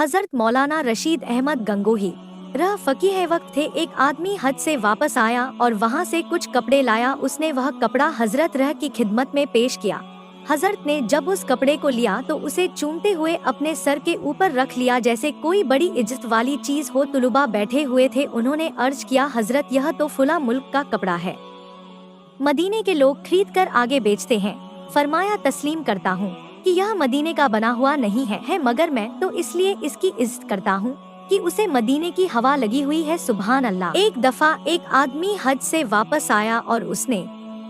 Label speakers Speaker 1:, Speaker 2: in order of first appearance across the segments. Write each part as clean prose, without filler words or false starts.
Speaker 1: हजरत मौलाना रशीद अहमद गंगोही रह फकीह वक्त थे। एक आदमी हज से वापस आया और वहाँ से कुछ कपड़े लाया। उसने वह कपड़ा हजरत रह की खिदमत में पेश किया। हजरत ने जब उस कपड़े को लिया तो उसे चूमते हुए अपने सर के ऊपर रख लिया जैसे कोई बड़ी इज्जत वाली चीज हो। तुलबा बैठे हुए थे, उन्होंने अर्ज किया, हजरत यह तो फुला मुल्क का कपड़ा है, मदीने के लोग खरीद कर आगे बेचते हैं। फरमाया, तस्लीम करता हूँ कि यह मदीने का बना हुआ नहीं है, मगर मैं तो इसलिए इसकी इज्जत करता हूँ कि उसे मदीने की हवा लगी हुई है। सुभान अल्लाह। एक दफा एक आदमी हज से वापस आया और उसने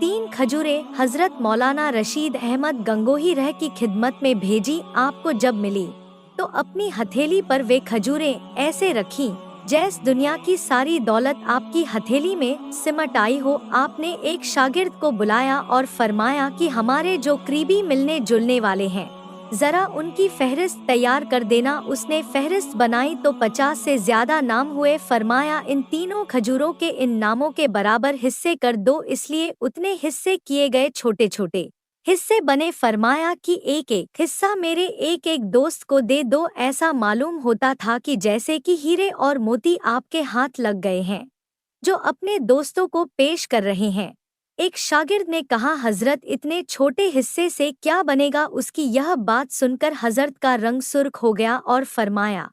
Speaker 1: 3 खजूरें हजरत मौलाना रशीद अहमद गंगोही रह की खिदमत में भेजी। आपको जब मिली तो अपनी हथेली पर वे खजूरें ऐसे रखी जैस दुनिया की सारी दौलत आपकी हथेली में सिमट आई हो। आपने एक शागिर्द को बुलाया और फरमाया कि हमारे जो करीबी मिलने जुलने वाले हैं, जरा उनकी फहरिस्त तैयार कर देना। उसने फहरिस्त बनाई तो 50 से ज्यादा नाम हुए। फरमाया, इन तीनों खजूरों के इन नामों के बराबर हिस्से कर दो। इसलिए उतने हिस्से किए गए, छोटे छोटे हिस्से बने। फरमाया कि एक एक हिस्सा मेरे एक एक दोस्त को दे दो। ऐसा मालूम होता था कि जैसे कि हीरे और मोती आपके हाथ लग गए हैं, जो अपने दोस्तों को पेश कर रहे हैं। एक शागिर्द ने कहा, हजरत इतने छोटे हिस्से से क्या बनेगा? उसकी यह बात सुनकर हजरत का रंग सुर्ख हो गया और फरमाया,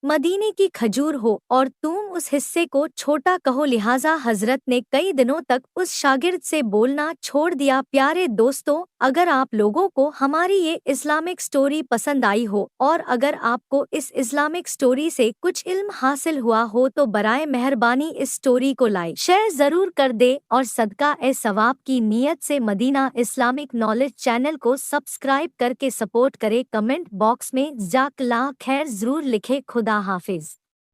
Speaker 1: मदीने की खजूर हो और तुम उस हिस्से को छोटा कहो। लिहाजा हजरत ने कई दिनों तक उस शागिर्द से बोलना छोड़ दिया। प्यारे दोस्तों, अगर आप लोगों को हमारी ये इस्लामिक स्टोरी पसंद आई हो और अगर आपको इस इस्लामिक स्टोरी से कुछ इल्म हासिल हुआ हो तो बराए मेहरबानी इस स्टोरी को लाइक शेयर जरूर कर दे और सदका ए सवाब की नीयत से मदीना इस्लामिक नॉलेज चैनल को सब्सक्राइब करके सपोर्ट करे। कमेंट बॉक्स में जज़ाकल्लाह खैर जरूर लिखे। खुदा हाफिज।